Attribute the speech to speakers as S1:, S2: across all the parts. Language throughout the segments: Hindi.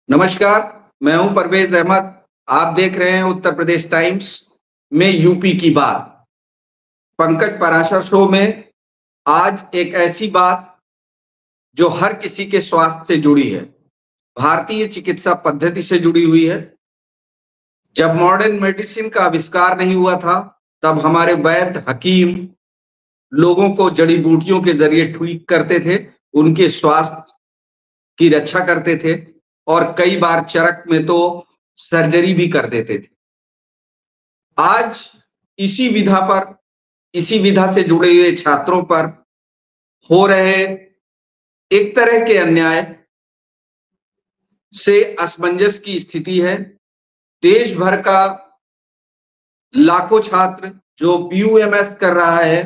S1: नमस्कार, मैं हूं परवेज अहमद। आप देख रहे हैं उत्तर प्रदेश टाइम्स में यूपी की बात। पंकज पराशर शो में आज एक ऐसी बात जो हर किसी के स्वास्थ्य से जुड़ी है, भारतीय चिकित्सा पद्धति से जुड़ी हुई है। जब मॉडर्न मेडिसिन का आविष्कार नहीं हुआ था, तब हमारे वैद्य हकीम लोगों को जड़ी बूटियों के जरिए ठीक करते थे, उनके स्वास्थ्य की रक्षा करते थे और कई बार चरक में तो सर्जरी भी कर देते थे। आज इसी विधा पर, इसी विधा से जुड़े हुए छात्रों पर हो रहे एक तरह के अन्याय से असमंजस की स्थिति है। देश भर का लाखों छात्र जो बीयूएमएस कर रहा है,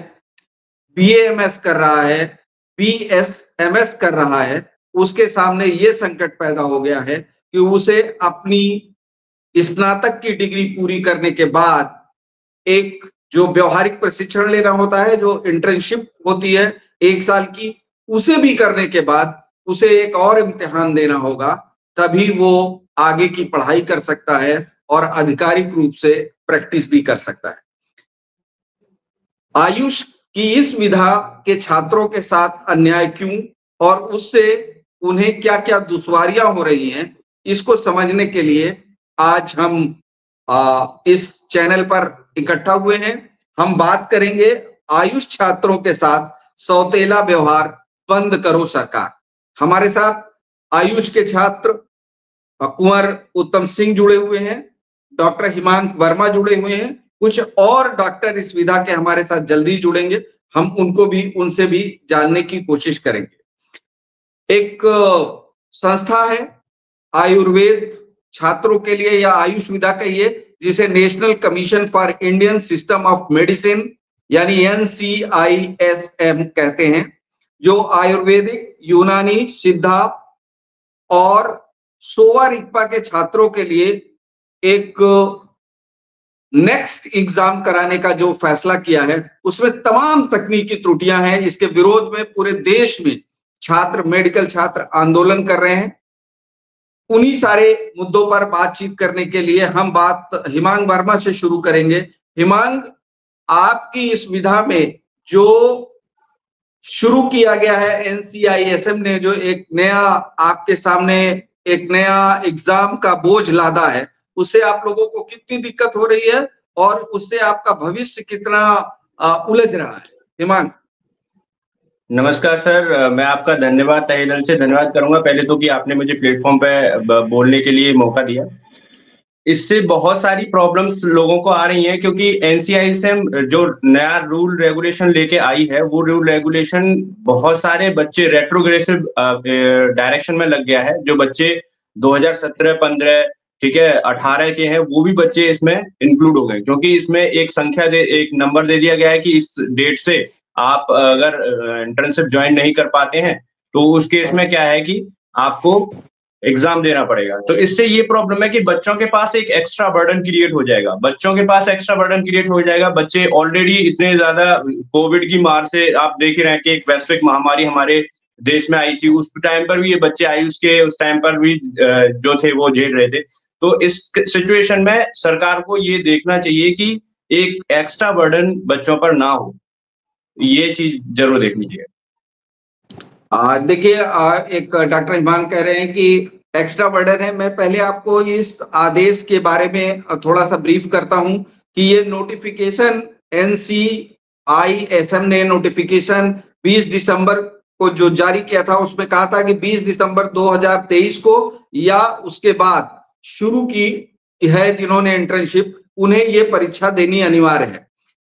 S1: बीएएमएस कर रहा है, बीएसएमएस कर रहा है, उसके सामने ये संकट पैदा हो गया है कि उसे अपनी स्नातक की डिग्री पूरी करने के बाद एक जो व्यवहारिक प्रशिक्षण लेना होता है, जो इंटर्नशिप होती है 1 साल की, उसे भी करने के बाद उसे एक और इम्तिहान देना होगा, तभी वो आगे की पढ़ाई कर सकता है और आधिकारिक रूप से प्रैक्टिस भी कर सकता है। आयुष की इस विधा के छात्रों के साथ अन्याय क्यों और उससे उन्हें क्या-क्या दुश्वारियां हो रही हैं, इसको समझने के लिए आज हम इस चैनल पर इकट्ठा हुए हैं। हम बात करेंगे आयुष छात्रों के साथ सौतेला व्यवहार बंद करो सरकार। हमारे साथ आयुष के छात्र कुंवर उत्तम सिंह जुड़े हुए हैं, डॉक्टर हिमांक वर्मा जुड़े हुए हैं, कुछ और डॉक्टर इस विधा के हमारे साथ जल्दी जुड़ेंगे। हम उनसे भी जानने की कोशिश करेंगे। एक संस्था है आयुर्वेद छात्रों के लिए या आयुष विधा कहिए, जिसे national commission for Indian system of medicine यानी NCISM कहते हैं, जो आयुर्वेदिक, यूनानी, सिद्धा और सोवा रिगपा के छात्रों के लिए एक नेक्स्ट एग्जाम कराने का जो फैसला किया है, उसमें तमाम तकनीकी त्रुटियां हैं। इसके विरोध में पूरे देश में छात्र, मेडिकल छात्र आंदोलन कर रहे हैं। उन्हीं सारे मुद्दों पर बातचीत करने के लिए हम बात हिमांक वर्मा से शुरू करेंगे। हिमांक, आपकी इस विधा में जो शुरू किया गया है, NCISM ने जो एक नया आपके सामने एक नया एग्जाम का बोझ लादा है, उससे आप लोगों को कितनी दिक्कत हो रही है और उससे आपका भविष्य कितना उलझ रहा है? हिमांक।
S2: नमस्कार सर, मैं आपका धन्यवाद, तहे दिल से धन्यवाद करूंगा पहले तो कि आपने मुझे प्लेटफॉर्म पे बोलने के लिए मौका दिया। इससे बहुत सारी प्रॉब्लम्स लोगों को आ रही हैं क्योंकि NCISM जो नया रूल रेगुलेशन लेके आई है, वो रूल रेगुलेशन बहुत सारे बच्चे रेट्रोग्रेसिव डायरेक्शन में लग गया है। जो बच्चे 2017-15 ठीक है 18 के हैं, वो भी बच्चे इसमें इंक्लूड हो गए, क्योंकि इसमें एक एक नंबर दे दिया गया है कि इस डेट से आप अगर इंटर्नशिप ज्वाइन नहीं कर पाते हैं तो उस केस में क्या है कि आपको एग्जाम देना पड़ेगा। तो इससे ये प्रॉब्लम है कि बच्चों के पास एक एक्स्ट्रा बर्डन क्रिएट हो जाएगा। बच्चे ऑलरेडी इतने ज्यादा कोविड की मार से, आप देख ही रहे हैं कि एक वैश्विक महामारी हमारे देश में आई थी, उस टाइम पर भी ये बच्चे आयुष के उस टाइम पर भी जो थे वो झेल रहे थे। तो इस सिचुएशन में सरकार को ये देखना चाहिए कि एक एक्स्ट्रा बर्डन बच्चों पर ना हो, ये चीज जरूर देखनी चाहिए।
S1: देखिए, एक डॉक्टर हिमांक कह रहे हैं कि एक्स्ट्रा बर्डन है। मैं पहले आपको इस आदेश के बारे में थोड़ा सा ब्रीफ करता हूं कि ये नोटिफिकेशन NCISM ने नोटिफिकेशन 20 दिसंबर को जो जारी किया था, उसमें कहा था कि 20 दिसंबर 2023 को या उसके बाद शुरू की है जिन्होंने इंटर्नशिप, उन्हें ये परीक्षा देनी अनिवार्य है।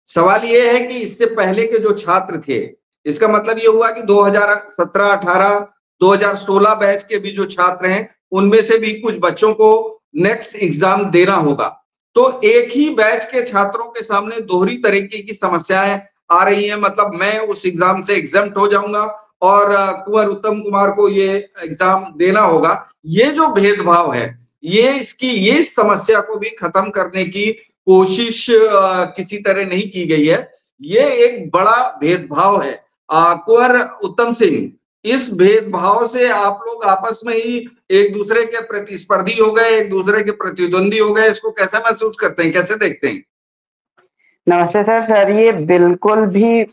S1: सवाल ये है कि इससे पहले के जो छात्र थे, इसका मतलब ये हुआ कि 2017, 18, 2016 बैच के भी जो छात्र हैं, उनमें से भी कुछ बच्चों को नेक्स्ट एग्जाम देना होगा। तो एक ही बैच के छात्रों के सामने दोहरी तरीके की समस्याएं आ रही हैं। मतलब मैं उस एग्जाम से एग्जम्प्ट हो जाऊंगा और कुंवर उत्तम कुमार को ये एग्जाम देना होगा। ये जो भेदभाव है, ये इस समस्या को भी खत्म करने की कोशिश किसी तरह नहीं की गई है। ये एक बड़ा भेदभाव है। कुंवर उत्तम सिंह, इस भेदभाव से आप लोग आपस में ही एक दूसरे के प्रतिस्पर्धी हो गए, एक दूसरे के प्रतिद्वंदी हो गए, इसको कैसे महसूस करते हैं, कैसे देखते हैं?
S3: नमस्ते सर। सर ये बिल्कुल भी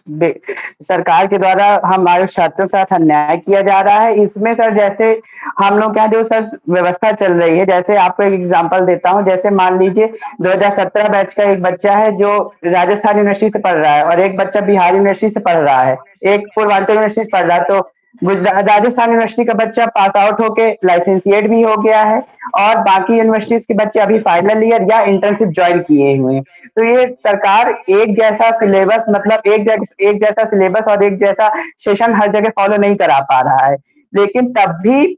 S3: सरकार के द्वारा हमारे छात्रों के साथ अन्याय किया जा रहा है। इसमें सर जैसे हम लोग क्या जो सर व्यवस्था चल रही है, जैसे आपको एक एग्जांपल देता हूँ। जैसे मान लीजिए 2017 बैच का एक बच्चा है जो राजस्थान यूनिवर्सिटी से पढ़ रहा है और एक बच्चा बिहार यूनिवर्सिटी से पढ़ रहा है, एक पूर्वांचल यूनिवर्सिटी से पढ़ रहा है। तो राजस्थान यूनिवर्सिटी का बच्चा पास आउट होके लाइसेंसिएट भी हो गया है और बाकी यूनिवर्सिटीज के बच्चे अभी फाइनल ईयर या इंटर्नशिप ज्वाइन किए हुए हैं। तो ये सरकार एक जैसा सिलेबस, मतलब एक जैसा सिलेबस और एक जैसा सेशन हर जगह फॉलो नहीं करा पा रहा है। लेकिन तब भी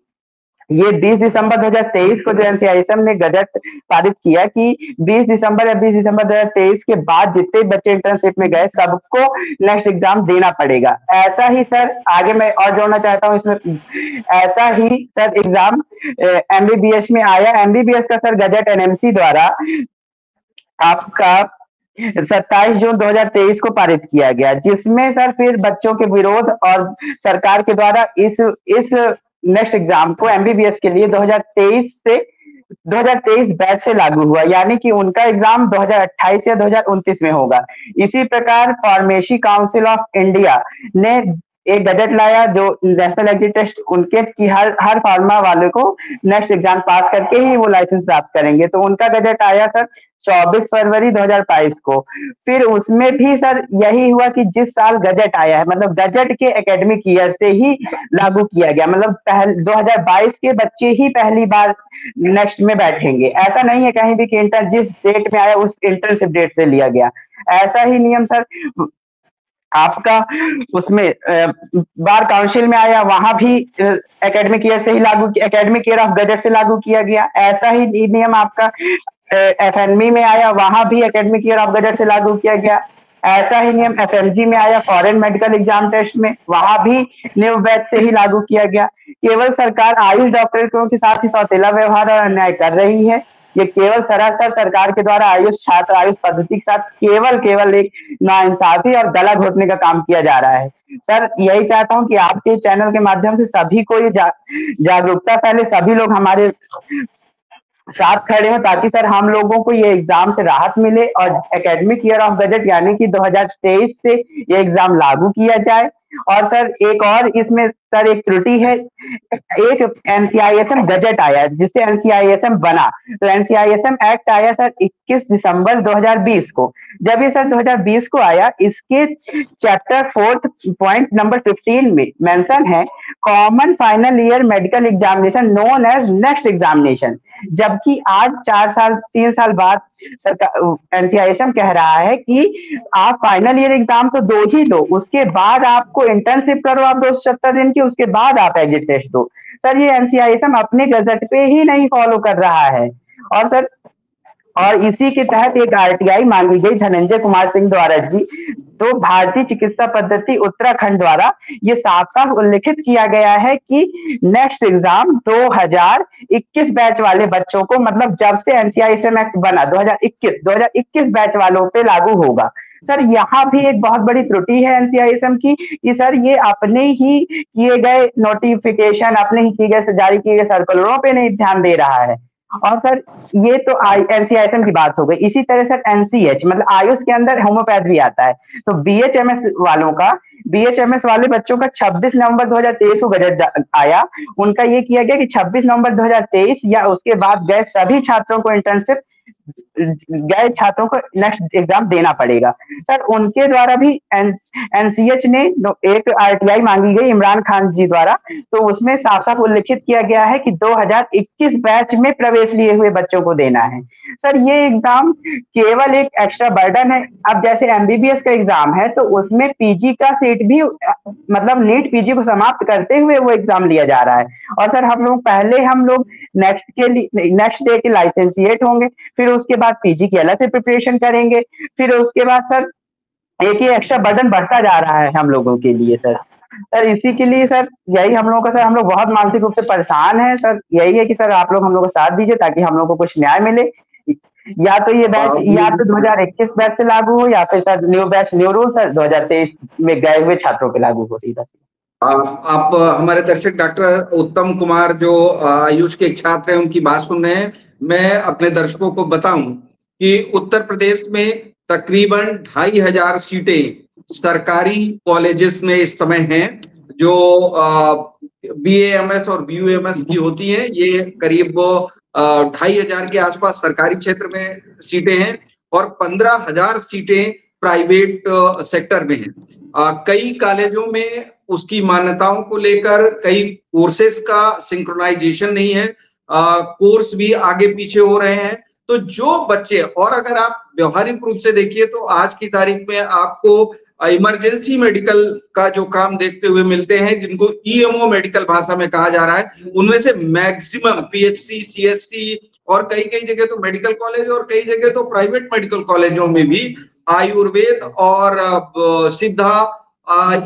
S3: ये 20 दिसंबर 2023 को जो एनसीआईएसएम ने गजट पारित किया कि 20 दिसंबर या 20 दिसंबर 2023 के बाद जितने बच्चे इंटर्नशिप में गए सबको नेक्स्ट एग्जाम देना पड़ेगा। ऐसा ही सर आगे मैं और जोड़ना चाहता हूँ इसमें, ऐसा ही सर एग्जाम एमबीबीएस में आया। एमबीबीएस का सर गजट एनएमसी द्वारा आपका 27 जून 2023 को पारित किया गया, जिसमें सर फिर बच्चों के विरोध और सरकार के द्वारा इस नेक्स्ट एग्जाम को एमबीबीएस के लिए 2023 बैच से लागू हुआ, यानी कि उनका एग्जाम 2028 या 2029 में होगा। इसी प्रकार फार्मेसी काउंसिल ऑफ इंडिया ने एक बजट लाया जो नेशनल एग्जिट टेस्ट उनके कि हर फार्मा वाले को नेक्स्ट एग्जाम पास करके ही वो लाइसेंस प्राप्त करेंगे। तो उनका बजट आया सर 24 फरवरी 2022 को। फिर उसमें भी सर यही हुआ कि जिस साल गजट आया है, मतलब गजट के एकेडमिक ईयर से ही लागू किया गया, मतलब 2022 के बच्चे ही पहली बार नेक्स्ट में बैठेंगे। ऐसा नहीं है कहीं भी कि इंटर जिस डेट में आया उस इंटर्नशिप डेट से लिया गया। ऐसा ही नियम सर आपका उसमें बार काउंसिल में आया, वहां भी एकेडमिक ईयर से ही एकेडमिक ईयर ऑफ गजट से लागू किया गया। ऐसा ही नियम आपका एफएनबी में आया, वहां भी एकेडमिक ईयर ऑफ गजट से लागू किया गया। ऐसा ही नियम एफएमजी में आया, फॉरेन मेडिकल एग्जाम टेस्ट में, वहां भी न्यू बैच से ही लागू किया गया। केवल सरकार आयुष डॉक्टरों के साथ ही सौतेला व्यवहार और अन्याय कर रही है। ये केवल सरासर सरकार के द्वारा आयुष छात्र आयुष पद्धति के साथ केवल एक नाइंसाफी और गला घोटने का काम किया जा रहा है। सर यही चाहता हूं कि आपके चैनल के माध्यम से सभी को ये जागरूकता फैले, सभी लोग हमारे साथ खड़े हैं ताकि सर हम लोगों को ये एग्जाम से राहत मिले और एकेडमिक ईयर ऑफ गजट यानी कि 2023 से ये एग्जाम लागू किया जाए। और सर एक और इसमें सर एक त्रुटि है, एक एनसीआईएसएम गजट आया जिससे एनसीआईएसएम बना। तो एनसीआईएसएम एक्ट आया सर 21 दिसंबर 2020 को। जब ये सर 2020 को आया, इसके चैप्टर 4 पॉइंट नंबर 15 में मेंशन है common final year medical examination known as NEXT examination. जबकि आज 3 साल बाद एनसीआईएसएम कह रहा है कि आप फाइनल ईयर एग्जाम तो दो ही दो, उसके बाद आपको इंटर्नशिप करो आप 270 दिन की, उसके बाद आप एग्जिट टेस्ट दो। सर ये एनसीआईएसएम अपने गजट पे ही नहीं फॉलो कर रहा है। और सर और इसी के तहत एक आरटीआई मांगी गई धनंजय कुमार सिंह द्वारा जी। तो भारतीय चिकित्सा पद्धति उत्तराखंड द्वारा ये साफ साफ उल्लेखित किया गया है कि नेक्स्ट एग्जाम 2021 बैच वाले बच्चों को, मतलब जब से एनसीआईएसएम एक्ट बना 2021 बैच वालों पे लागू होगा। सर यहाँ भी एक बहुत बड़ी त्रुटि है एनसीआईएसएम की कि सर ये अपने ही किए गए नोटिफिकेशन, अपने ही किए गए जारी किए गए सर्कुलरों पे नहीं ध्यान दे रहा है। और सर ये तो एनसीआईएसएम की बात हो गई। इसी तरह सर एनसीएच मतलब आयुष के अंदर होम्योपैथ भी आता है। तो बीएचएमएस वाले बच्चों का 26 नवंबर 2023 को गजट आया। उनका ये किया गया कि 26 नवंबर 2023 या उसके बाद गए सभी छात्रों को इंटर्नशिप गए छात्रों को नेक्स्ट एग्जाम देना पड़ेगा। सर उनके द्वारा भी एनसीएच ने एक आरटीआई मांगी गई इमरान खान जी द्वारा। तो उसमें साफ साफ उल्लेखित किया गया है कि 2021 बैच में प्रवेश लिए हुए बच्चों को देना है। सर ये एग्जाम केवल एक एक्स्ट्रा बर्डन है। अब जैसे एमबीबीएस का एग्जाम है तो उसमें पीजी का सीट भी, मतलब नीट पीजी को समाप्त करते हुए वो एग्जाम लिया जा रहा है। और सर हम लोग नेक्स्ट डे के लाइसेंसिएट होंगे, फिर उसके बाद पीजी की अलग से प्रिपरेशन करेंगे, फिर उसके बाद सर एक ही एक्स्ट्रा बर्डन बढ़ता जा रहा है हम लोगों के लिए। सर इसी के लिए सर यही हम लोगों का, सर हम लोग बहुत मानसिक रूप से परेशान हैं। सर यही है कि सर आप लोग हम लोग को साथ दीजिए ताकि हम लोग को कुछ न्याय मिले। या तो ये बैच या तो 2021 बैच से लागू हो या फिर sir new batch new rule sir 2023 में गए हुए छात्रों पे लागू हो।
S1: आप हमारे दर्शक डॉक्टर उत्तम कुमार जो आयुष के छात्र हैं उनकी बात सुन रहे हैं। मैं अपने दर्शकों को बताऊं कि उत्तर प्रदेश में तकरीबन 2500 सीटें सरकारी कॉलेजेस में इस समय हैं जो बीएएमएस और बीयूएमएस की होती हैं। ये करीब 2500 के आसपास सरकारी क्षेत्र में सीटें हैं और 15,000 सीटें प्राइवेट सेक्टर में हैं। कई कॉलेजों में उसकी मान्यताओं को लेकर कई कोर्सेस का सिंक्रोनाइजेशन नहीं है, कोर्स भी आगे पीछे हो रहे हैं। तो जो बच्चे, और अगर आप व्यवहारिक रूप से देखिए तो आज की तारीख में आपको इमरजेंसी मेडिकल का जो काम देखते हुए मिलते हैं, जिनको ईएमओ मेडिकल भाषा में कहा जा रहा है, उनमें से मैक्सिमम पीएचसी, सीएचसी और कई कई जगह तो मेडिकल कॉलेज और कई जगह तो प्राइवेट मेडिकल कॉलेजों में भी आयुर्वेद और सिद्धा,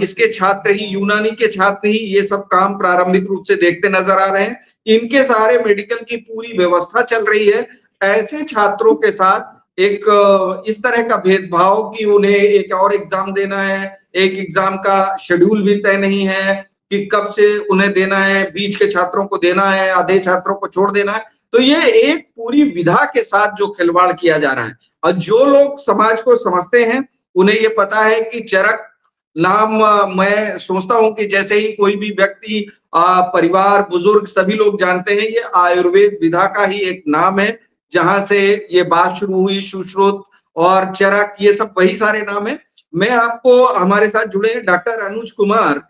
S1: इसके छात्र ही, यूनानी के छात्र ही ये सब काम प्रारंभिक रूप से देखते नजर आ रहे हैं। इनके सहारे मेडिकल की पूरी व्यवस्था चल रही है। ऐसे छात्रों के साथ एक इस तरह का भेदभाव कि उन्हें एक और एग्जाम देना है, एक एग्जाम का शेड्यूल भी तय नहीं है कि कब से उन्हें देना है, बीच के छात्रों को देना है, आधे छात्रों को छोड़ देना है। तो ये एक पूरी विधा के साथ जो खिलवाड़ किया जा रहा है, और जो लोग समाज को समझते हैं उन्हें ये पता है कि चरक नाम, मैं सोचता हूं कि जैसे ही कोई भी व्यक्ति, परिवार, बुजुर्ग सभी लोग जानते हैं, ये आयुर्वेद विधा का ही एक नाम है, जहां से ये बात शुरू हुई। सुश्रुत और चरक, ये सब वही सारे नाम है। मैं आपको, हमारे साथ जुड़े डॉक्टर अनुज कुमार,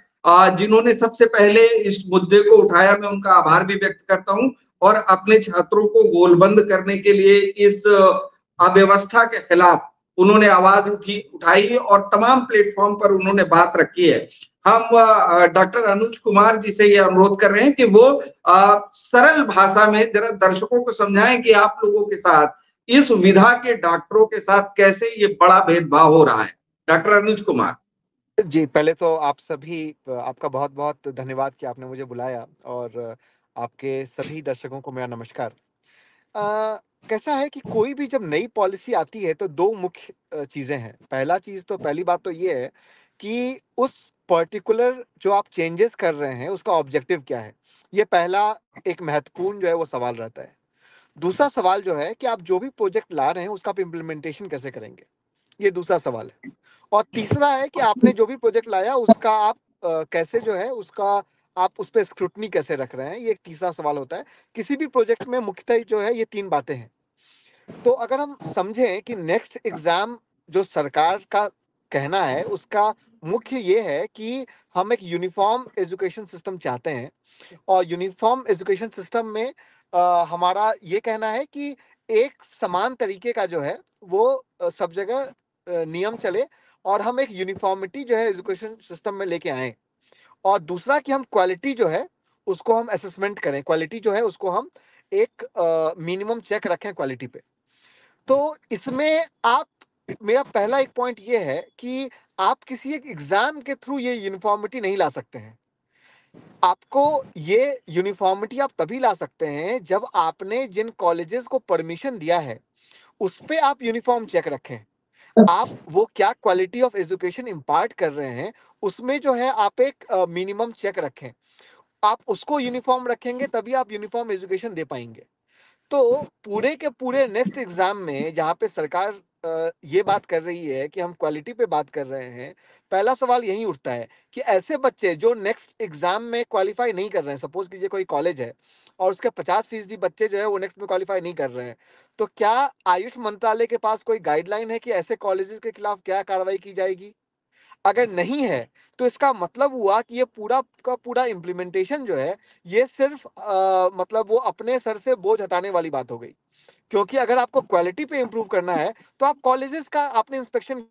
S1: जिन्होंने सबसे पहले इस मुद्दे को उठाया, मैं उनका आभार भी व्यक्त करता हूं और अपने छात्रों को गोलबंद करने के लिए इस अव्यवस्था के खिलाफ उन्होंने आवाज उठाई और तमाम प्लेटफॉर्म पर उन्होंने बात रखी है। हम डॉक्टर अनुज कुमार जी से ये अनुरोध कर रहे हैं कि वो सरल भाषा में जरा दर्शकों को समझाएं कि आप लोगों के साथ, इस विधा के डॉक्टरों के साथ कैसे ये बड़ा भेदभाव हो रहा है। डॉक्टर अनुज कुमार
S4: जी, पहले तो आप सभी, आपका बहुत-बहुत धन्यवाद कि आपने मुझे बुलाया, और आपके सभी दर्शकों को मेरा नमस्कार। कैसा है कि कोई भी जब नई पॉलिसी आती है तो 2 मुख्य चीज़ें हैं। पहली बात तो ये है कि उस पर्टिकुलर जो आप चेंजेस कर रहे हैं उसका ऑब्जेक्टिव क्या है? ये पहला एक महत्वपूर्ण जो है वो सवाल रहता है। दूसरा सवाल जो है कि आप जो भी प्रोजेक्ट ला रहे हैं उसका आप इम्प्लीमेंटेशन कैसे करेंगे? ये दूसरा सवाल है। और तीसरा है कि आपने जो भी प्रोजेक्ट लाया उसका आप कैसे जो है उसका आप उस पे स्क्रूटनी कैसे रख रहे हैं, ये एक तीसरा सवाल होता है। किसी भी प्रोजेक्ट में मुख्यतः जो है ये 3 बातें हैं। तो अगर हम समझें कि नेक्स्ट एग्जाम जो सरकार का कहना है उसका मुख्य ये है कि हम एक यूनिफॉर्म एजुकेशन सिस्टम चाहते हैं, और यूनिफॉर्म एजुकेशन सिस्टम में हमारा ये कहना है कि एक समान तरीके का जो है वो सब जगह नियम चले, और हम एक यूनिफॉर्मिटी जो है एजुकेशन सिस्टम में लेके आए। और दूसरा कि हम क्वालिटी जो है उसको हम असेसमेंट करें, क्वालिटी जो है उसको हम एक मिनिमम चेक रखें क्वालिटी पे। तो इसमें आप, मेरा पहला एक पॉइंट ये है कि आप किसी एक एग्जाम के थ्रू ये यूनिफॉर्मिटी नहीं ला सकते हैं। आपको ये यूनिफॉर्मिटी आप तभी ला सकते हैं जब आपने जिन कॉलेजेस को परमिशन दिया है उस पे आप यूनिफॉर्म चेक रखें। आप वो क्या क्वालिटी ऑफ एजुकेशन इम्पार्ट कर रहे हैं उसमें जो है आप एक मिनिमम चेक रखें। आप उसको यूनिफॉर्म रखेंगे तभी आप यूनिफॉर्म एजुकेशन दे पाएंगे। तो पूरे के पूरे नेक्स्ट एग्जाम में जहाँ पे सरकार ये बात कर रही है कि हम क्वालिटी पे बात कर रहे हैं, पहला सवाल यही उठता है कि ऐसे बच्चे जो नेक्स्ट एग्जाम में क्वालिफाई नहीं कर रहे हैं, सपोज कीजिए कोई कॉलेज है और उसके 50% बच्चे जो है वो नेक्स्ट में क्वालिफाई नहीं कर रहे हैं, तो क्या आयुष मंत्रालय के पास कोई गाइडलाइन है कि ऐसे कॉलेजेस के खिलाफ क्या कार्रवाई की जाएगी? अगर नहीं है तो इसका मतलब हुआ कि ये पूरा का पूरा इम्प्लीमेंटेशन जो है ये सिर्फ मतलब वो अपने सर से बोझ हटाने वाली बात हो गई। क्योंकि अगर आपको क्वालिटी पे इम्प्रूव करना है तो आप कॉलेजेस का आपने इंस्पेक्शन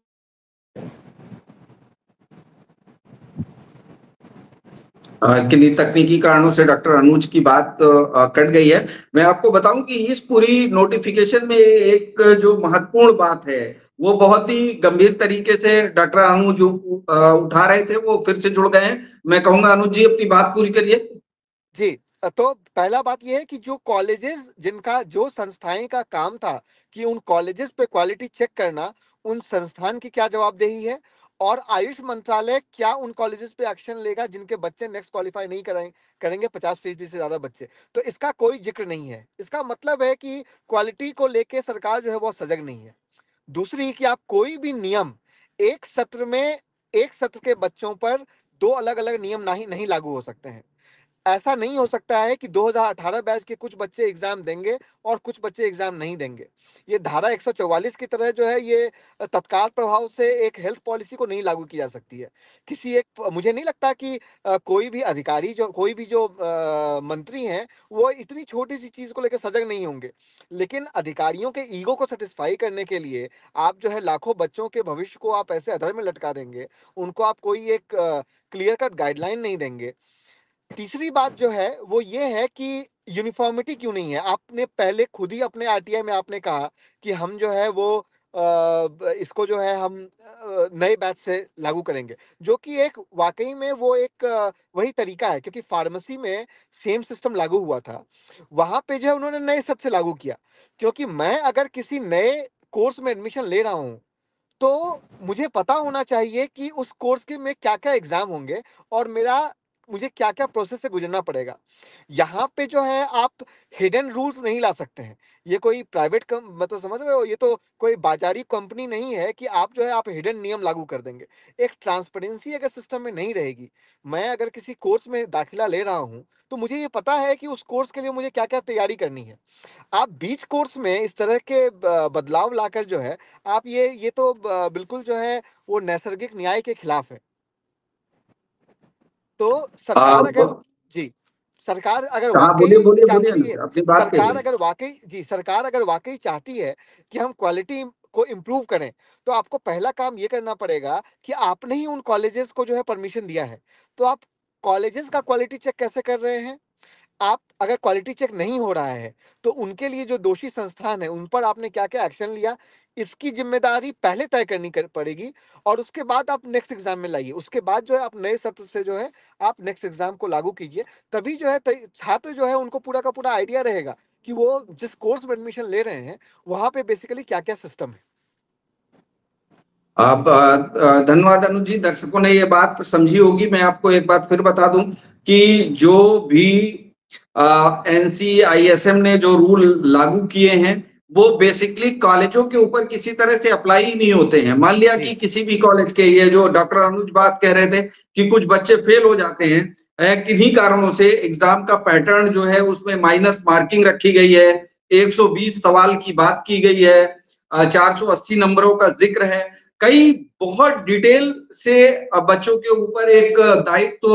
S1: के लिए तकनीकी कारणों से डॉक्टर अनुज की बात कट गई है। मैं आपको बताऊं कि इस पूरी नोटिफिकेशन में एक जो महत्वपूर्ण बात है वो बहुत ही गंभीर तरीके से डॉक्टर अनुज उठा रहे थे, वो फिर से जुड़ गए हैं। मैं कहूंगा अनुज जी अपनी बात पूरी करिए।
S4: जी, तो पहला बात यह है कि जो कॉलेजेस, जिनका जो संस्थाएं का काम था कि उन कॉलेजेस पे क्वालिटी चेक करना, उन संस्थान की क्या जवाबदेही है और आयुष मंत्रालय क्या उन कॉलेजेस पे एक्शन लेगा जिनके बच्चे नेक्स्ट क्वालिफाई नहीं करेंगे 50% से ज्यादा बच्चे? तो इसका कोई जिक्र नहीं है। इसका मतलब है कि क्वालिटी को लेके सरकार जो है बहुत सजग नहीं है। दूसरी कि आप कोई भी नियम एक सत्र में, एक सत्र के बच्चों पर दो अलग अलग नियम नहीं लागू हो सकते हैं। ऐसा नहीं हो सकता है कि 2018 बैच के कुछ बच्चे एग्जाम देंगे और कुछ बच्चे एग्जाम नहीं देंगे। ये धारा 144 की तरह जो है ये तत्काल प्रभाव से एक हेल्थ पॉलिसी को नहीं लागू की जा सकती है। किसी एक, मुझे नहीं लगता कि कोई भी अधिकारी जो कोई भी जो मंत्री हैं वो इतनी छोटी सी चीज को लेकर सजग नहीं होंगे। लेकिन अधिकारियों के ईगो को सेटिस्फाई करने के लिए आप जो है लाखों बच्चों के भविष्य को आप ऐसे अधर में लटका देंगे, उनको आप कोई एक क्लियर कट गाइडलाइन नहीं देंगे। तीसरी बात जो है वो ये है कि यूनिफॉर्मिटी क्यों नहीं है? आपने पहले खुद ही अपने आरटीआई में आपने कहा कि हम जो है वो इसको जो है हम नए बैच से लागू करेंगे, जो कि एक वाकई में वो एक वही तरीका है, क्योंकि फार्मेसी में सेम सिस्टम लागू हुआ था। वहां पे जो है उन्होंने नए सत्र से लागू किया, क्योंकि मैं अगर किसी नए कोर्स में एडमिशन ले रहा हूं तो मुझे पता होना चाहिए कि उस कोर्स के में क्या क्या एग्जाम होंगे और मुझे क्या क्या प्रोसेस से गुजरना पड़ेगा। यहाँ पे जो है आप हिडन रूल्स नहीं ला सकते हैं। ये कोई प्राइवेट मतलब समझ रहे हो, ये तो कोई बाजारी कंपनी नहीं है कि आप जो है आप हिडन नियम लागू कर देंगे। एक ट्रांसपेरेंसी अगर सिस्टम में नहीं रहेगी, मैं अगर किसी कोर्स में दाखिला ले रहा हूँ तो मुझे ये पता है कि उस कोर्स के लिए मुझे क्या क्या तैयारी करनी है। आप बीच कोर्स में इस तरह के बदलाव लाकर जो है आप ये तो बिल्कुल जो है वो नैसर्गिक न्याय के खिलाफ है। तो सरकार अगर जी सरकार अगर
S1: हाँ,
S4: वाकई
S1: बोलिए
S4: चाहती है,
S1: अपनी बात
S4: सरकार
S1: कहिए।
S4: अगर वाकई जी सरकार अगर वाकई चाहती है कि हम क्वालिटी को इम्प्रूव करें, तो आपको पहला काम ये करना पड़ेगा कि आपने ही उन कॉलेजेस को जो है परमिशन दिया है, तो आप कॉलेजेस का क्वालिटी चेक कैसे कर रहे हैं? आप अगर क्वालिटी चेक नहीं हो रहा है तो उनके लिए जो दोषी संस्थान है उन पर आपने क्या क्या एक्शन लिया, इसकी जिम्मेदारी पहले तय करनी पड़ेगी। और उसके बाद आप नेक्स्ट एग्जाम में लाइए, उसके बाद जो है आप नए सत्र से जो है आप नेक्स्ट एग्जाम को लागू कीजिए। तभी जो है छात्र जो है उनको पूरा का पूरा आइडिया रहेगा कि वो जिस कोर्स में एडमिशन ले रहे हैं वहां पे बेसिकली क्या क्या सिस्टम है।
S1: आप धन्यवाद अनुज जी, दर्शकों ने ये बात समझी होगी। मैं आपको एक बात फिर बता दूं कि जो भी NCISM ने जो रूल लागू किए हैं वो बेसिकली कॉलेजों के ऊपर किसी तरह से अप्लाई ही नहीं होते हैं। मान लिया कि किसी भी कॉलेज के, ये जो डॉक्टर अनुज बात कह रहे थे कि कुछ बच्चे फेल हो जाते हैं किन्हीं कारणों से, एग्जाम का पैटर्न जो है उसमें माइनस मार्किंग रखी गई है, 120 सवाल की बात की गई है, 480 नंबरों का जिक्र है, कई बहुत डिटेल से बच्चों के ऊपर एक दायित्व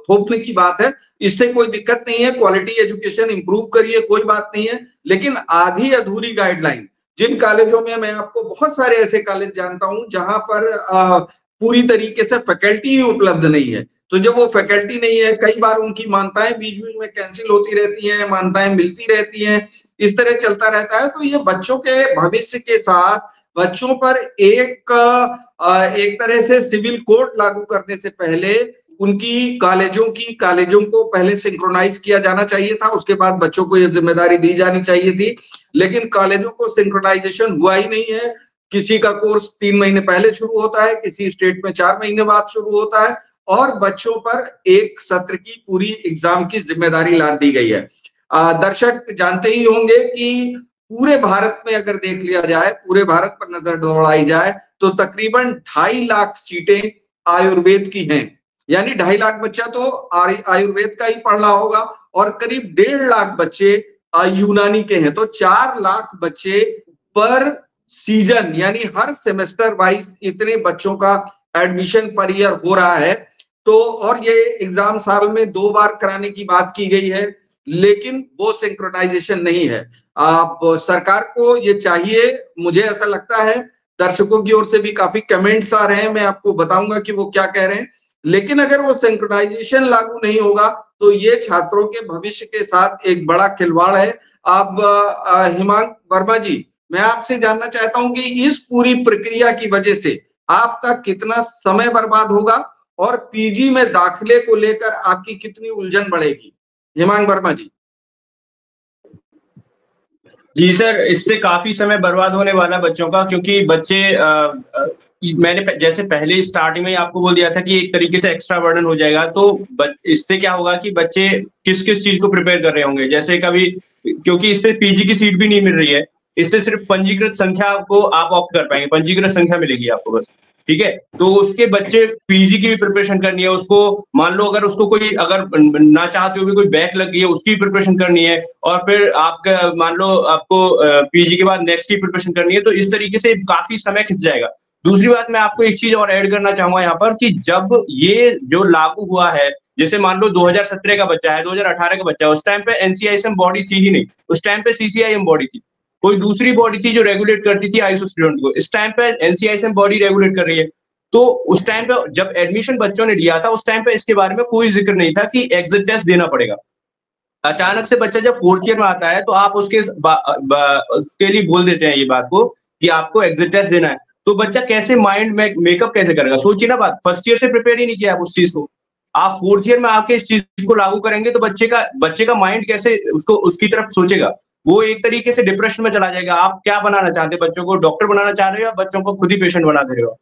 S1: थोपने की बात है। इससे कोई दिक्कत नहीं है, क्वालिटी एजुकेशन इंप्रूव करिए, कोई बात नहीं है। लेकिन आधी अधूरी गाइडलाइन जिन कॉलेजों में, मैं आपको बहुत सारे ऐसे कॉलेज जानता हूं जहां पर पूरी तरीके से फैकल्टी उपलब्ध नहीं है। तो जब वो फैकल्टी नहीं है, कई बार उनकी मान्यताएं बीच बीच में कैंसिल होती रहती हैं, मान्यताएं मिलती रहती हैं, इस तरह चलता रहता है। तो ये बच्चों के भविष्य के साथ बच्चों पर एक तरह से सिविल कोड लागू करने से पहले उनकी कॉलेजों को पहले सिंक्रोनाइज किया जाना चाहिए था, उसके बाद बच्चों को ये जिम्मेदारी दी जानी चाहिए थी। लेकिन कॉलेजों को सिंक्रोनाइजेशन हुआ ही नहीं है। किसी का कोर्स 3 महीने पहले शुरू होता है, किसी स्टेट में 4 महीने बाद शुरू होता है, और बच्चों पर एक सत्र की पूरी एग्जाम की जिम्मेदारी लाद दी गई है। दर्शक जानते ही होंगे कि पूरे भारत में अगर देख लिया जाए, पूरे भारत पर नजर दौड़ाई जाए तो तकरीबन 2.5 लाख सीटें आयुर्वेद की हैं। यानी 2.5 लाख बच्चा तो आयुर्वेद का ही पढ़ रहा होगा, और करीब 1.5 लाख बच्चे यूनानी के हैं। तो 4 लाख बच्चे पर सीजन, यानी हर सेमेस्टर वाइज इतने बच्चों का एडमिशन पर ईयर हो रहा है। तो और ये एग्जाम साल में 2 बार कराने की बात की गई है, लेकिन वो सिंक्रोनाइजेशन नहीं है। आप सरकार को ये चाहिए, मुझे ऐसा लगता है, दर्शकों की ओर से भी काफी कमेंट्स आ रहे हैं, मैं आपको बताऊंगा कि वो क्या कह रहे हैं। लेकिन अगर वो सिंक्रोनाइजेशन लागू नहीं होगा तो ये छात्रों के भविष्य के साथ एक बड़ा खिलवाड़ है। अब हिमांक वर्मा जी, मैं आपसे जानना चाहता हूं कि इस पूरी प्रक्रिया की वजह से आपका कितना समय बर्बाद होगा और पीजी में दाखिले को लेकर आपकी कितनी उलझन बढ़ेगी? हिमांक वर्मा जी।
S2: जी सर, इससे काफी समय बर्बाद होने वाला बच्चों का, क्योंकि बच्चे मैंने जैसे पहले स्टार्टिंग में ही आपको बोल दिया था कि एक तरीके से एक्स्ट्रा बर्डन हो जाएगा, तो इससे क्या होगा कि बच्चे किस किस चीज को प्रिपेयर कर रहे होंगे, जैसे कभी, क्योंकि इससे पीजी की सीट भी नहीं मिल रही है, इससे सिर्फ पंजीकृत संख्या को आप ऑप्ट कर पाएंगे, पंजीकृत संख्या मिलेगी आपको बस, ठीक है। तो उसके बच्चे पीजी की भी प्रिपरेशन करनी है उसको, मान लो अगर उसको कोई अगर ना चाहते हुए भी कोई बैक लग गई है उसकी भी प्रिपरेशन करनी है, और फिर आपका मान लो आपको पीजी के बाद नेक्स्ट की प्रिपरेशन करनी है, तो इस तरीके से काफी समय खिंच जाएगा। दूसरी बात मैं आपको एक चीज और ऐड करना चाहूंगा यहाँ पर कि जब ये जो लागू हुआ है, जैसे मान लो 2017 का बच्चा है, 2018 का बच्चा है, उस टाइम पे एनसीआईएसएम बॉडी थी ही नहीं, उस टाइम पे सीसीआईएम बॉडी थी, कोई दूसरी बॉडी थी जो रेगुलेट करती थी आयुष स्टूडेंट को। इस टाइम पे एनसीआईएसएम बॉडी रेगुलेट कर रही है। तो उस टाइम पे जब एडमिशन बच्चों ने लिया था, उस टाइम पे इसके बारे में कोई जिक्र नहीं था कि एग्जिट टेस्ट देना पड़ेगा। अचानक से बच्चा जब 4th ईयर में आता है तो आप उसके लिए बोल देते हैं ये बात को कि आपको एग्जिट टेस्ट देना है, तो बच्चा कैसे माइंड में मेकअप कैसे करेगा? सोचिए ना बात, फर्स्ट ईयर से प्रिपेयर ही नहीं किया आप उस चीज को, आप 4th ईयर में आके इस चीज को लागू करेंगे तो बच्चे का माइंड कैसे उसको उसकी तरफ सोचेगा? वो एक तरीके से डिप्रेशन में चला जाएगा। आप क्या बनाना चाहते हैं? बच्चों को डॉक्टर बनाना चाह रहे हो या बच्चों को खुद ही पेशेंट बना दे रहे हो?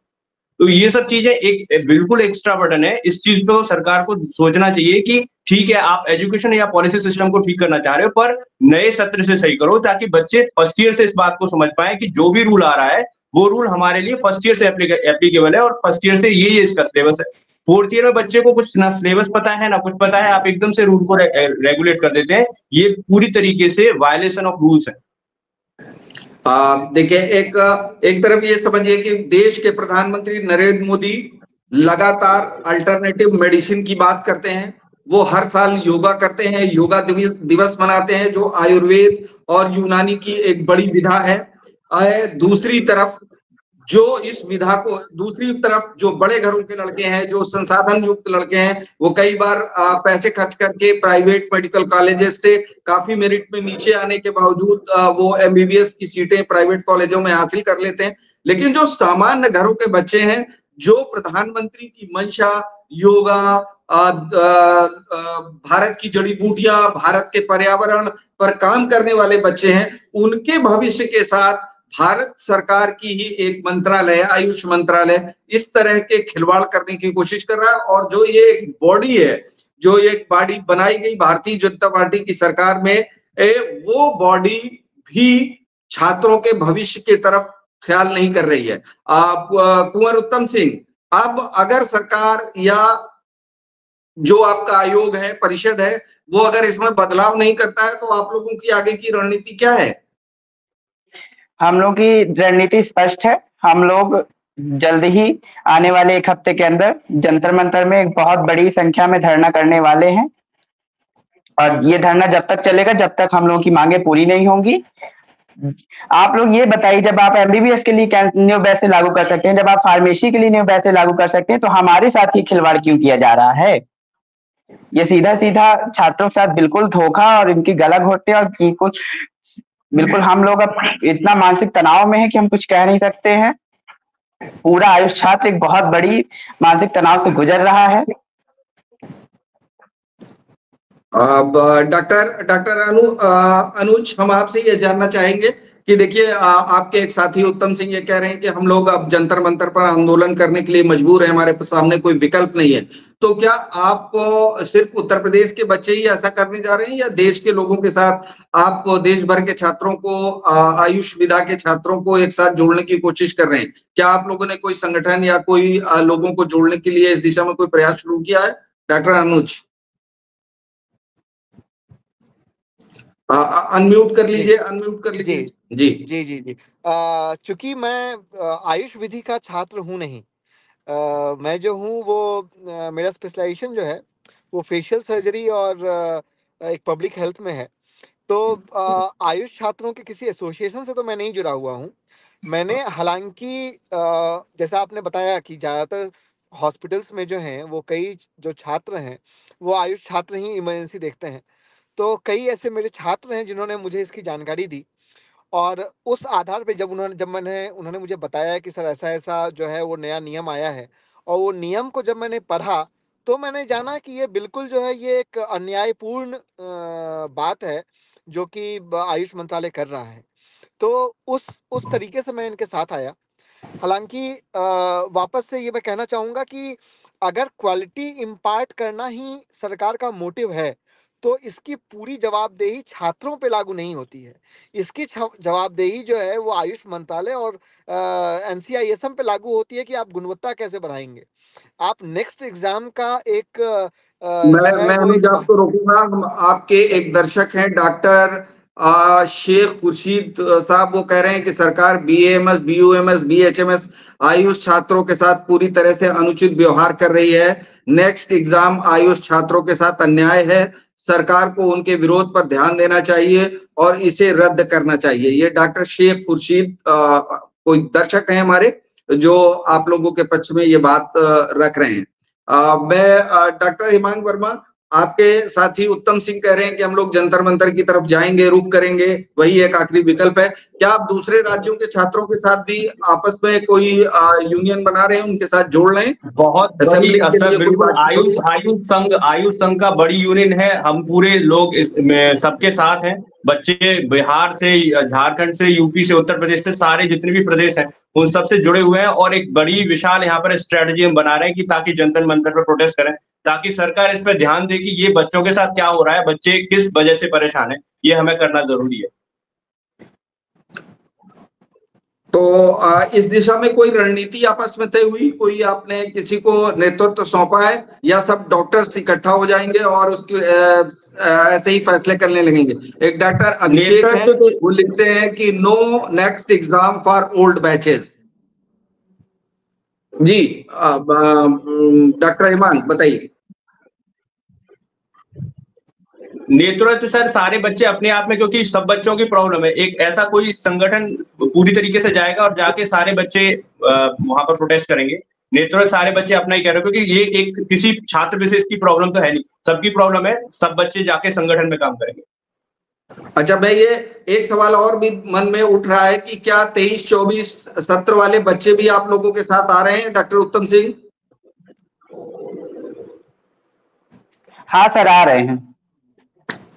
S2: तो ये सब चीजें एक बिल्कुल एक्स्ट्रा बर्डन है। इस चीज पे सरकार को सोचना चाहिए कि ठीक है, आप एजुकेशन या पॉलिसी सिस्टम को ठीक करना चाह रहे हो, पर नए सत्र से सही करो ताकि बच्चे फर्स्ट ईयर से इस बात को समझ पाए कि जो भी रूल आ रहा है वो रूल हमारे लिए फर्स्ट ईयर से एप्लीकेबल है, और फर्स्ट ईयर से ये इसका सिलेबस है। 4th ईयर में बच्चे को कुछ ना सिलेबस पता है ना कुछ पता है, आप एकदम से रूल को रेगुलेट कर देते हैं। ये पूरी तरीके से वायलेशन ऑफ रूल्स है।
S1: देखिए, एक तरफ ये समझिए कि देश के प्रधानमंत्री नरेंद्र मोदी लगातार अल्टरनेटिव मेडिसिन की बात करते हैं। वो हर साल योगा करते हैं, योगा दिवस मनाते हैं, जो आयुर्वेद और यूनानी की एक बड़ी विधा है। दूसरी तरफ जो बड़े घरों के लड़के हैं, जो संसाधन युक्त लड़के हैं, वो कई बार पैसे खर्च करके प्राइवेट मेडिकल कॉलेजेस से काफी मेरिट में नीचे आने के बावजूद वो एमबीबीएस की सीटें प्राइवेट कॉलेजों में हासिल कर लेते हैं। लेकिन जो सामान्य घरों के बच्चे हैं, जो प्रधानमंत्री की मंशा, योगा, भारत की जड़ी बूटियां, भारत के पर्यावरण पर काम करने वाले बच्चे हैं, उनके भविष्य के साथ भारत सरकार की ही एक मंत्रालय, आयुष मंत्रालय, इस तरह के खिलवाड़ करने की कोशिश कर रहा है। और जो ये एक बॉडी है, जो एक बॉडी बनाई गई भारतीय जनता पार्टी की सरकार में, वो बॉडी भी छात्रों के भविष्य की तरफ ख्याल नहीं कर रही है। कुंवर उत्तम सिंह, अब अगर सरकार या जो आपका आयोग है, परिषद है, वो अगर इसमें बदलाव नहीं करता है तो आप लोगों की आगे की रणनीति क्या है?
S3: हम लोग की रणनीति स्पष्ट है। हम लोग जल्द ही आने वाले 1 हफ्ते के अंदर जंतर मंतर में एक बहुत बड़ी संख्या में धरना करने वाले हैं, और ये धरना जब तक चलेगा जब तक हम लोगों की मांगे पूरी नहीं होंगी। आप लोग ये बताइए, जब आप एमबीबीएस के लिए न्यू बैच लागू कर सकते हैं, जब आप फार्मेसी के लिए न्यू बैच लागू कर सकते हैं, तो हमारे साथ ही खिलवाड़ क्यों किया जा रहा है? ये सीधा सीधा छात्रों के साथ बिल्कुल धोखा और इनकी गला घोटते, और कुछ बिल्कुल हम लोग अब इतना मानसिक तनाव में है कि हम कुछ कह नहीं सकते हैं। पूरा आयुष छात्र एक बहुत बड़ी मानसिक तनाव से गुजर रहा है।
S1: अब डॉक्टर अनुज, हम आपसे ये जानना चाहेंगे कि देखिए, आपके एक साथी उत्तम सिंह ये कह रहे हैं कि हम लोग अब जंतर मंतर पर आंदोलन करने के लिए मजबूर हैं, हमारे सामने कोई विकल्प नहीं है। तो क्या आप सिर्फ उत्तर प्रदेश के बच्चे ही ऐसा करने जा रहे हैं, या देश के लोगों के साथ आप देश भर के छात्रों को, आयुष विधा के छात्रों को एक साथ जोड़ने की कोशिश कर रहे हैं? क्या आप लोगों ने कोई संगठन या कोई लोगों को जोड़ने के लिए इस दिशा में कोई प्रयास शुरू किया है? डॉक्टर अनुज, अनम्यूट कर लीजिए, अनम्यूट कर लीजिए।
S4: जी जी जी जी। चूंकि मैं आयुष विधि का छात्र हूँ नहीं, मैं जो हूँ वो मेरा स्पेशलाइजेशन जो है वो फेशियल सर्जरी और एक पब्लिक हेल्थ में है। तो आयुष छात्रों के किसी एसोसिएशन से तो मैं नहीं जुड़ा हुआ हूँ। मैंने हालांकि जैसा आपने बताया कि ज़्यादातर हॉस्पिटल्स में जो हैं वो कई जो छात्र हैं वो आयुष छात्र ही इमरजेंसी देखते हैं। तो कई ऐसे मेरे छात्र हैं जिन्होंने मुझे इसकी जानकारी दी, और उस आधार पे उन्होंने मुझे बताया कि सर ऐसा-ऐसा जो है वो नया नियम आया है, और वो नियम को जब मैंने पढ़ा तो मैंने जाना कि ये बिल्कुल जो है ये एक अन्यायपूर्ण बात है जो कि आयुष मंत्रालय कर रहा है। तो उस तरीके से मैं इनके साथ आया। हालांकि वापस से ये मैं कहना चाहूंगा कि अगर क्वालिटी इम्पार्ट करना ही सरकार का मोटिव है तो इसकी पूरी जवाबदेही छात्रों पे लागू नहीं होती है। इसकी जवाबदेही जो है वो आयुष मंत्रालय और NCISM पे लागू होती है कि आप गुणवत्ता कैसे बढ़ाएंगे। आप नेक्स्ट एग्जाम का एक जो है
S1: मैं
S4: वो एक
S1: आपको रोकूंगा। आपके एक दर्शक हैं डॉक्टर शेख खुर्शीद साहब, वो कह रहे हैं कि सरकार BAMS, BUMS, BHMS आयुष छात्रों के साथ पूरी तरह से अनुचित व्यवहार कर रही है। नेक्स्ट एग्जाम आयुष छात्रों के साथ अन्याय है। सरकार को उनके विरोध पर ध्यान देना चाहिए और इसे रद्द करना चाहिए। ये डॉक्टर शेख खुर्शीद कोई दर्शक हैं हमारे जो आप लोगों के पक्ष में ये बात रख रहे हैं। मैं डॉक्टर हिमांग वर्मा, आपके साथी उत्तम सिंह कह रहे हैं कि हम लोग जंतर मंतर की तरफ जाएंगे, रुक करेंगे, वही एक आखिरी विकल्प है। क्या आप दूसरे राज्यों के छात्रों के साथ भी आपस में कोई यूनियन बना रहे हैं, उनके साथ जोड़ रहे हैं?
S2: बहुत बड़ी असर, बिल्कुल आयुष संघ का बड़ी यूनियन है। हम पूरे लोग इसमें सबके साथ हैं। बच्चे बिहार से, झारखंड से, यूपी से, उत्तर प्रदेश से, सारे जितने भी प्रदेश हैं उन सब से जुड़े हुए हैं और एक बड़ी विशाल यहाँ पर स्ट्रेटजी हम बना रहे हैं कि ताकि जंतर मंतर पर प्रोटेस्ट करें, ताकि सरकार इस पर ध्यान दे कि ये बच्चों के साथ क्या हो रहा है, बच्चे किस वजह से परेशान है, ये हमें करना जरूरी है।
S1: तो इस दिशा में कोई रणनीति आपस में तय हुई? कोई आपने किसी को नेतृत्व सौंपा है या सब डॉक्टर्स इकट्ठा हो जाएंगे और उसके ऐसे ही फैसले करने लगेंगे? एक डॉक्टर अभिषेक है, वो लिखते हैं कि no next exam for old batches. जी डॉक्टर ईमान बताइए।
S2: नेतृत्व सर सारे बच्चे अपने आप में, क्योंकि सब बच्चों की प्रॉब्लम है, एक ऐसा कोई संगठन पूरी तरीके से जाएगा और जाके सारे बच्चे वहां पर प्रोटेस्ट करेंगे। नेतृत्व सारे बच्चे अपना ही कह रहे हैं, क्योंकि ये एक किसी छात्र विशेष की प्रॉब्लम तो है नहीं, सबकी प्रॉब्लम है, सब बच्चे जाके संगठन में काम करेंगे।
S1: अच्छा, मैं ये एक सवाल और भी मन में उठ रहा है कि क्या 23-24 सत्र वाले बच्चे भी आप लोगों के साथ आ रहे हैं डॉक्टर उत्तम सिंह?
S3: हाँ सर, आ रहे हैं।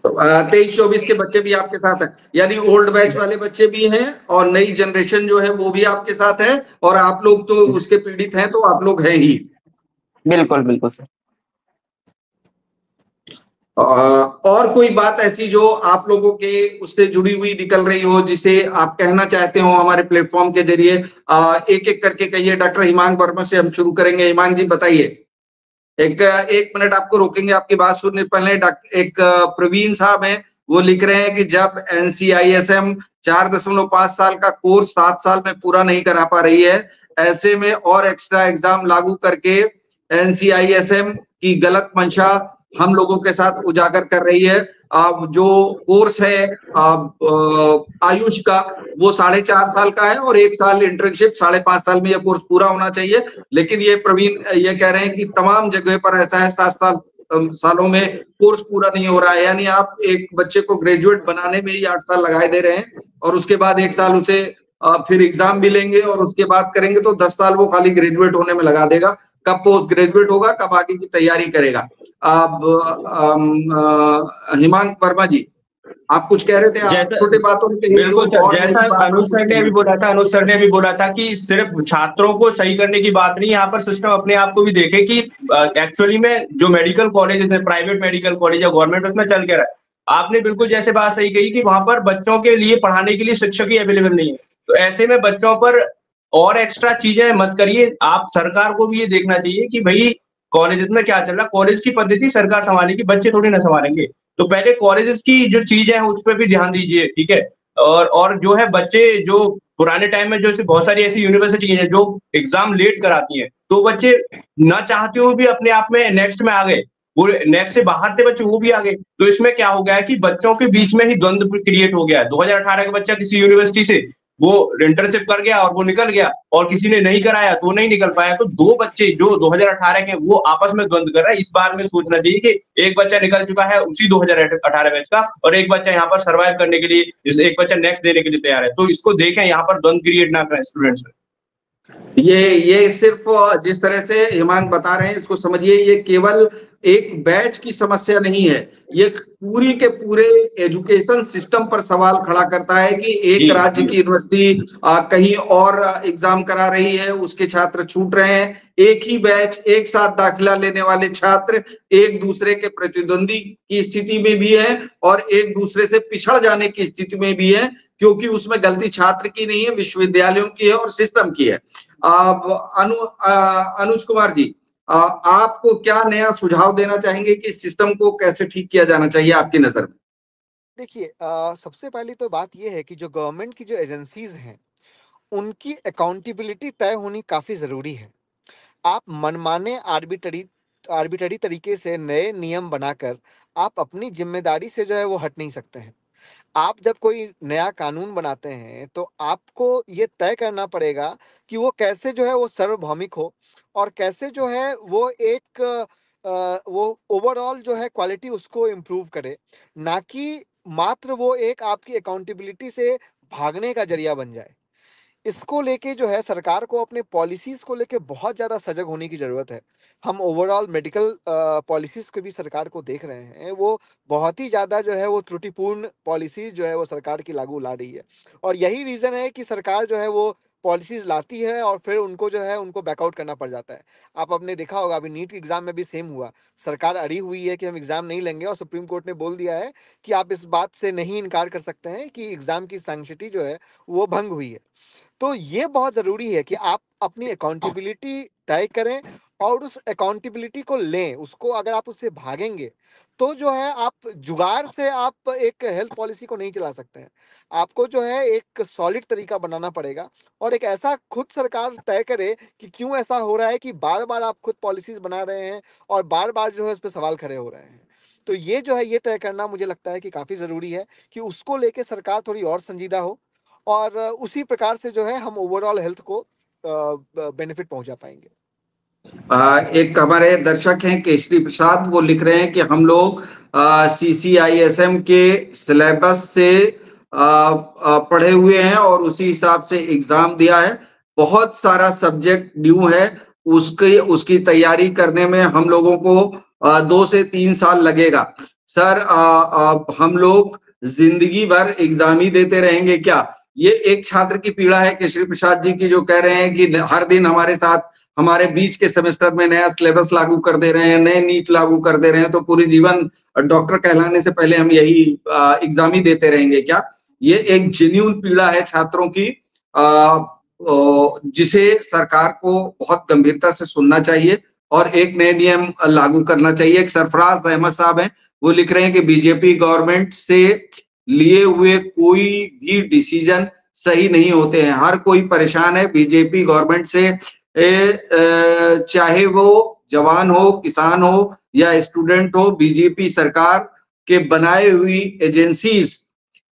S1: 23-24 के बच्चे भी आपके साथ हैं, यानी ओल्ड बैच वाले बच्चे भी हैं और नई जनरेशन जो है वो भी आपके साथ है, और आप लोग तो उसके पीड़ित हैं, तो आप लोग हैं ही।
S3: बिल्कुल बिल्कुल सर।
S1: और कोई बात ऐसी जो आप लोगों के उससे जुड़ी हुई निकल रही हो, जिसे आप कहना चाहते हो हमारे प्लेटफॉर्म के जरिए? एक एक करके कहिए। डॉक्टर हिमांग वर्मा से हम शुरू करेंगे। हिमांग जी बताइए। एक मिनट आपको रोकेंगे आपकी बात सुनने पहले। एक प्रवीण साहब हैं, वो लिख रहे हैं कि जब NCISM 4.5 साल का कोर्स 7 साल में पूरा नहीं करा पा रही है, ऐसे में और एक्स्ट्रा एग्जाम लागू करके NCISM की गलत मंशा हम लोगों के साथ उजागर कर रही है। जो कोर्स है आयुष का, वो 4.5 साल का है और 1 साल इंटर्नशिप, 5.5 साल में यह कोर्स पूरा होना चाहिए। लेकिन ये प्रवीण ये कह रहे हैं कि तमाम जगह पर ऐसा है, 7 सालों में कोर्स पूरा नहीं हो रहा है। यानी आप एक बच्चे को ग्रेजुएट बनाने में ही 8 साल लगाए दे रहे हैं और उसके बाद 1 साल उसे फिर एग्जाम भी लेंगे और उसके बाद करेंगे, तो 10 साल वो खाली ग्रेजुएट होने में लगा देगा। कब पोस्ट ग्रेजुएट होगा, कब आगे की तैयारी करेगा? अब हिमांग वर्मा जी, आप कुछ कह रहे थे, आप छोटे बातों में कहिए।
S2: बिल्कुल सर, जैसा अनुज सर ने अभी बोला था कि सिर्फ छात्रों को सही करने की बात नहीं, यहाँ पर सिस्टम अपने आप को भी देखे कि एक्चुअली में जो मेडिकल कॉलेज है, प्राइवेट मेडिकल कॉलेज या गवर्नमेंट, उसमें चल के रहा है। आपने बिल्कुल जैसे बात सही कही कि वहां पर बच्चों के लिए पढ़ाने के लिए शिक्षक ही अवेलेबल नहीं है, तो ऐसे में बच्चों पर और एक्स्ट्रा चीजें मत करिए। आप सरकार को भी ये देखना चाहिए कि भाई कॉलेज में क्या चल रहा है, कॉलेज की पद्धति सरकार संभालेगी, बच्चे थोड़ी ना संभालेंगे। तो पहले कॉलेजेस की जो चीजें हैं उस पर भी ध्यान दीजिए, ठीक है। और जो है बच्चे जो पुराने टाइम में जो बहुत सारी ऐसी यूनिवर्सिटी हैं जो एग्जाम लेट कराती हैं, तो बच्चे ना चाहते हुए भी अपने आप में नेक्स्ट में आ गए, वो नेक्स्ट से बाहर थे बच्चे, वो भी आ गए। तो इसमें क्या हो गया है कि बच्चों के बीच में ही द्वंद्व क्रिएट हो गया है। 2018 का बच्चा किसी यूनिवर्सिटी से वो इंटर्नशिप कर गया और वो निकल गया, और किसी ने नहीं कराया तो वो नहीं निकल पाया। तो 2 बच्चे जो 2018 के, वो आपस में द्वंद्व कर रहा है। इस बार में सोचना चाहिए कि एक बच्चा निकल चुका है उसी 2018 बैच का, और एक बच्चा यहाँ पर सर्वाइव करने के लिए, एक बच्चा नेक्स्ट देने के लिए तैयार है। तो इसको देखें, यहाँ पर द्वंद्व क्रिएट ना करें स्टूडेंट्स में।
S1: ये सिर्फ जिस तरह से हिमांग बता रहे हैं, इसको समझिए, ये केवल एक बैच की समस्या नहीं है, ये पूरी के पूरे एजुकेशन सिस्टम पर सवाल खड़ा करता है कि एक राज्य की यूनिवर्सिटी कहीं और एग्जाम करा रही है, उसके छात्र छूट रहे हैं, एक ही बैच एक साथ दाखिला लेने वाले छात्र एक दूसरे के प्रतिद्वंदी की स्थिति में भी है और एक दूसरे से पिछड़ जाने की स्थिति में भी है, क्योंकि उसमें गलती छात्र की नहीं है, विश्वविद्यालयों की है और सिस्टम की है। अनुज कुमार जी, आप क्या नया सुझाव देना चाहेंगे कि इस सिस्टम को कैसे ठीक किया जाना चाहिए आपकी नजर में?
S4: देखिए, सबसे पहली तो बात यह है कि जो गवर्नमेंट की जो एजेंसीज हैं, उनकी अकाउंटेबिलिटी तय होनी काफी जरूरी है। आप मनमाने आर्बिटरी तरीके से नए नियम बनाकर आप अपनी जिम्मेदारी से जो है वो हट नहीं सकते हैं। आप जब कोई नया कानून बनाते हैं तो आपको ये तय करना पड़ेगा कि वो कैसे जो है वो सार्वभौमिक हो और कैसे जो है वो एक वो ओवरऑल जो है क्वालिटी उसको इम्प्रूव करे, ना कि मात्र वो एक आपकी अकाउंटेबिलिटी से भागने का जरिया बन जाए। इसको लेके जो है सरकार को अपने पॉलिसीज को लेके बहुत ज़्यादा सजग होने की ज़रूरत है। हम ओवरऑल मेडिकल पॉलिसीज को भी सरकार को देख रहे हैं, वो बहुत ही ज़्यादा जो है वो त्रुटिपूर्ण पॉलिसीज जो है वो सरकार की लागू ला रही है और यही रीज़न है कि सरकार जो है वो पॉलिसीज लाती है और फिर उनको जो है उनको बैकआउट करना पड़ जाता है। आप आपने देखा होगा, अभी नीट एग्जाम में भी सेम हुआ। सरकार अड़ी हुई है कि हम एग्जाम नहीं लेंगे और सुप्रीम कोर्ट ने बोल दिया है कि आप इस बात से नहीं इनकार कर सकते हैं कि एग्जाम की सैंक्टिटी जो है वो भंग हुई है। तो ये बहुत ज़रूरी है कि आप अपनी अकाउंटेबिलिटी तय करें और उस अकाउंटेबिलिटी को लें। उसको अगर आप उससे भागेंगे तो जो है आप जुगाड़ से आप एक हेल्थ पॉलिसी को नहीं चला सकते हैं। आपको जो है एक सॉलिड तरीका बनाना पड़ेगा और एक ऐसा खुद सरकार तय करे कि क्यों ऐसा हो रहा है कि बार-बार आप खुद पॉलिसीज़ बना रहे हैं और बार-बार जो है उस पे सवाल खड़े हो रहे हैं। तो ये जो है ये तय करना मुझे लगता है कि काफ़ी ज़रूरी है कि उसको लेके सरकार थोड़ी और संजीदा हो और उसी प्रकार से जो है हम ओवरऑल हेल्थ को बेनिफिट पहुंचा पाएंगे।
S1: एक हमारे दर्शक हैं केसरी प्रसाद, वो लिख रहे हैं कि हम लोग CCISM के सिलेबस से पढ़े हुए हैं और उसी हिसाब से एग्जाम दिया है। बहुत सारा सब्जेक्ट न्यू है, उसकी तैयारी करने में हम लोगों को 2 से 3 साल लगेगा। सर, हम लोग जिंदगी भर एग्जाम ही देते रहेंगे क्या? ये एक छात्र की पीड़ा है केसरी प्रसाद जी की, जो कह रहे हैं कि हर दिन हमारे साथ हमारे बीच के सेमेस्टर में नया सिलेबस लागू कर दे रहे हैं, नए नीट लागू कर दे रहे हैं, तो पूरी जीवन डॉक्टर कहलाने से पहले हम यही एग्जाम ही देते रहेंगे क्या? ये एक जेन्युइन पीड़ा है छात्रों की, जिसे सरकार को बहुत गंभीरता से सुनना चाहिए और एक नए नियम लागू करना चाहिए। एक सरफराज अहमद साहब हैं, वो लिख रहे हैं कि बीजेपी गवर्नमेंट से लिए हुए कोई भी डिसीजन सही नहीं होते हैं। हर कोई परेशान है बीजेपी गवर्नमेंट से, चाहे वो जवान हो, किसान हो या स्टूडेंट हो। बीजेपी सरकार के बनाए हुई एजेंसीज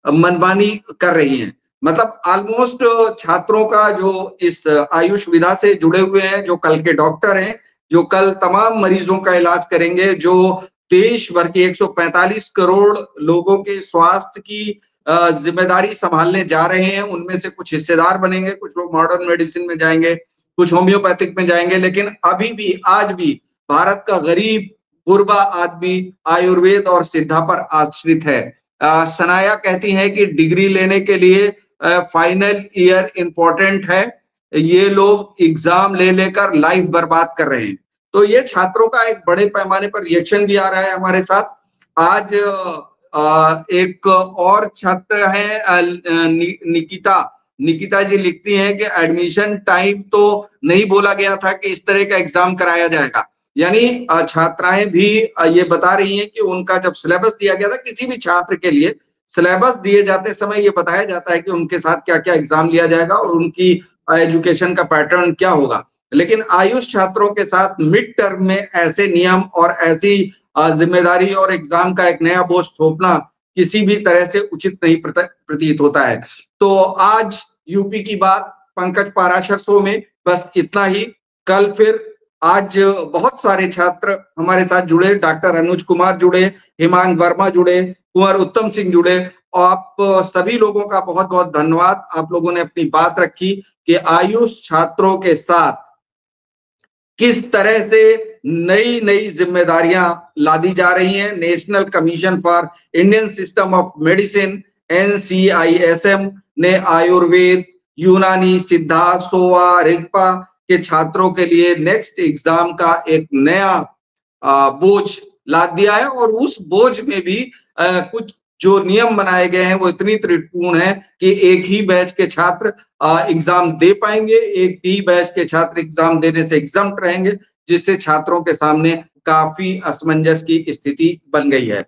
S1: मनमानी कर रही हैं। मतलब ऑलमोस्ट छात्रों का जो इस आयुष विधा से जुड़े हुए हैं, जो कल के डॉक्टर हैं, जो कल तमाम मरीजों का इलाज करेंगे, जो देश भर के 145 करोड़ लोगों के स्वास्थ्य की जिम्मेदारी संभालने जा रहे हैं, उनमें से कुछ हिस्सेदार बनेंगे, कुछ लोग मॉडर्न मेडिसिन में जाएंगे, कुछ होम्योपैथिक में जाएंगे, लेकिन अभी भी आज भी भारत का गरीब गुरबा आदमी आयुर्वेद और सिद्धा पर आश्रित है। सनाया कहती हैं कि डिग्री लेने के लिए फाइनल ईयर इंपॉर्टेंट है, ये लोग एग्जाम ले लेकर लाइफ बर्बाद कर रहे हैं। तो ये छात्रों का एक बड़े पैमाने पर रिएक्शन भी आ रहा है हमारे साथ। आज एक और छात्र है निकिता जी लिखती हैं कि एडमिशन टाइम तो नहीं बोला गया था कि इस तरह का एग्जाम कराया जाएगा। यानी छात्राएं भी ये बता रही हैं कि उनका जब सिलेबस दिया गया था, किसी भी छात्र के लिए सिलेबस दिए जाते समय ये बताया जाता है कि उनके साथ क्या क्या एग्जाम लिया जाएगा और उनकी एजुकेशन का पैटर्न क्या होगा। लेकिन आयुष छात्रों के साथ मिड टर्म में ऐसे नियम और ऐसी जिम्मेदारी और एग्जाम का एक नया बोझ थोपना किसी भी तरह से उचित नहीं प्रतीत होता है। तो आज यूपी की बात पंकज पाराशर शो में बस इतना ही। कल फिर आज बहुत सारे छात्र हमारे साथ जुड़े, डॉक्टर अनुज कुमार जुड़े, हिमांग वर्मा जुड़े, कुंवर उत्तम सिंह जुड़े। आप सभी लोगों का बहुत बहुत धन्यवाद। आप लोगों ने अपनी बात रखी कि आयुष छात्रों के साथ किस तरह से नई नई जिम्मेदारियां लादी जा रही हैं। National commission for Indian system of medicine NCISM ने आयुर्वेद, यूनानी, सिद्धा, सोवा, रिगपा के छात्रों के लिए नेक्स्ट एग्जाम का एक नया बोझ लाद दिया है, और उस बोझ में भी कुछ जो नियम बनाए गए हैं वो इतनी त्रुटिपूर्ण है कि एक ही बैच के छात्र एग्जाम दे पाएंगे, एक ही बैच के छात्र एग्जाम देने से एग्जम्प्ट रहेंगे, जिससे छात्रों के सामने काफी असमंजस की स्थिति बन गई है।